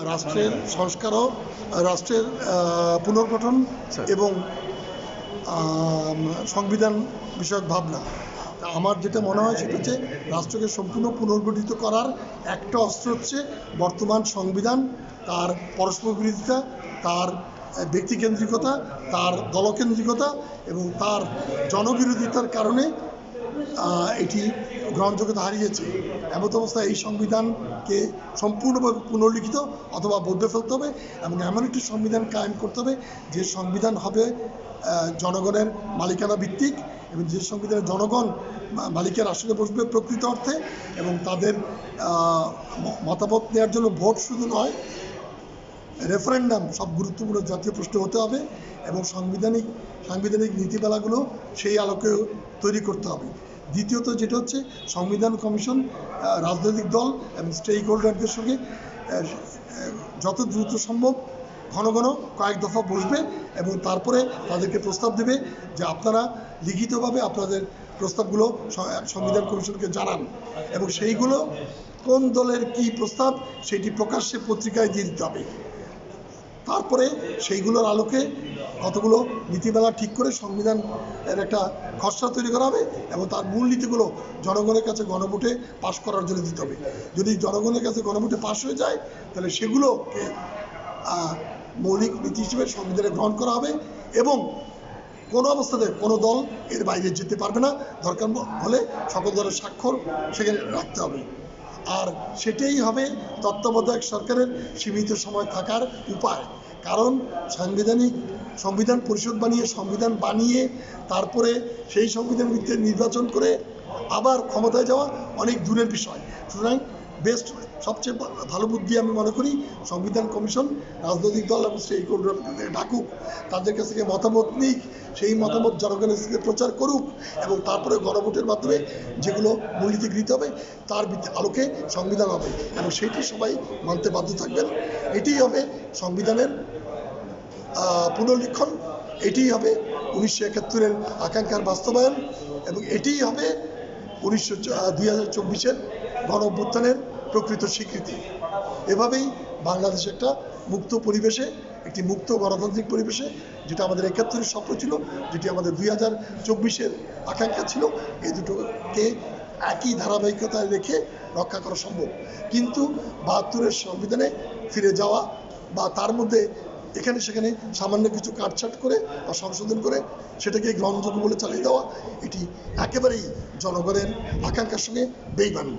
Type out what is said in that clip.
রাষ্ট্রের সংস্কার ও রাষ্ট্রের পুনর্গঠন এবং সংবিধান বিষয়ক ভাবনা। আমার যেটা মনে হয় সেটা হচ্ছে রাষ্ট্রকে সম্পূর্ণ পুনর্গঠিত করার একটা অস্ত্র হচ্ছে বর্তমান সংবিধান, তার পরস্পর বিরোধিতা, তার ব্যক্তিকেন্দ্রিকতা, তার দলকেন্দ্রিকতা এবং তার জনবিরোধিতার কারণে এটি গ্রহণযোগ্যতা হারিয়েছে। এমত অবস্থায় এই সংবিধানকে সম্পূর্ণভাবে পুনর্লিখিত অথবা বদলে ফেলতে হবে এবং এমন একটি সংবিধান কায়েম করতে হবে যে সংবিধান হবে জনগণের মালিকানা ভিত্তিক এবং যে সংবিধানের জনগণ মালিকের আসনে বসবে প্রকৃত অর্থে এবং তাদের মতামত নেওয়ার জন্য ভোট শুধু নয়, রেফারেন্ডাম সব গুরুত্বপূর্ণ জাতীয় প্রশ্ন হতে হবে এবং সাংবিধানিক নীতিমালাগুলো সেই আলোকে তৈরি করতে হবে। দ্বিতীয়ত যেটা হচ্ছে সংবিধান কমিশন রাজনৈতিক দল এবং স্টেক হোল্ডারদের সঙ্গে যত দ্রুত সম্ভব ঘন ঘন কয়েক দফা বসবে এবং তারপরে তাদেরকে প্রস্তাব দেবে যে আপনারা লিখিতভাবে আপনাদের প্রস্তাবগুলো সংবিধান কমিশনকে জানান এবং সেইগুলো কোন দলের কি প্রস্তাব সেটি প্রকাশ্যে পত্রিকায় দিয়ে দিতে হবে। তারপরে সেইগুলোর আলোকে কতগুলো নীতিমালা ঠিক করে সংবিধানের একটা খসড়া তৈরি করা হবে এবং তার মূল নীতিগুলো জনগণের কাছে গণভোটে পাশ করার জন্য দিতে হবে। যদি জনগণের কাছে গণভোটে পাশ হয়ে যায় তাহলে সেগুলোকে মৌলিক নীতি হিসেবে সংবিধানে গ্রহণ করা হবে এবং কোনো অবস্থাতে কোনো দল এর বাইরে যেতে পারবে না, দরকার হলে সকল দলের স্বাক্ষর সেখানে রাখতে হবে। আর সেটাই হবে তত্ত্বাবধায়ক সরকারের সীমিত সময় থাকার উপায়। কারণ সংবিধান পরিষদ বানিয়ে তারপরে সেই সংবিধান ভিত্তিতে নির্বাচন করে আবার ক্ষমতায় যাওয়া অনেক দূরের বিষয়। সুতরাং সবচেয়ে ভালো বুদ্ধি আমি মনে করি সংবিধান কমিশন রাজনৈতিক দল এবং স্টেক হোল্ডারদের ডাকুক, তাদের কাছ থেকে মতামত নিক, সেই মতামত জনগণের কাছে প্রচার করুক এবং তারপরে গণভোটের মাধ্যমে যেগুলো মূলনীতি গৃহীত হবে তার আলোকে সংবিধান হবে এবং সেটি সবাই মানতে বাধ্য থাকবেন। এটিই হবে সংবিধানের পুনর্লিখন, এটিই হবে 1971-এর আকাঙ্ক্ষার বাস্তবায়ন এবং এটিই হবে 2024-এর গণ অভ্যুত্থানের প্রকৃত স্বীকৃতি। এভাবেই বাংলাদেশ একটা মুক্ত পরিবেশে, একটি মুক্ত গণতান্ত্রিক পরিবেশে, যেটা আমাদের 71-এর স্বপ্ন ছিল, যেটি আমাদের 2024-এর আকাঙ্ক্ষা ছিল, এই দুটোকে একই ধারাবাহিকতায় রেখে রক্ষা করা সম্ভব। কিন্তু 72-এর সংবিধানে ফিরে যাওয়া বা তার মধ্যে এখানে সেখানে সামান্য কিছু কাটছাট করে বা সংশোধন করে সেটাকে গ্রহণযোগ্য বলে চালিয়ে দেওয়া, এটি একেবারেই জনগণের আকাঙ্ক্ষার সঙ্গে বেইমানি।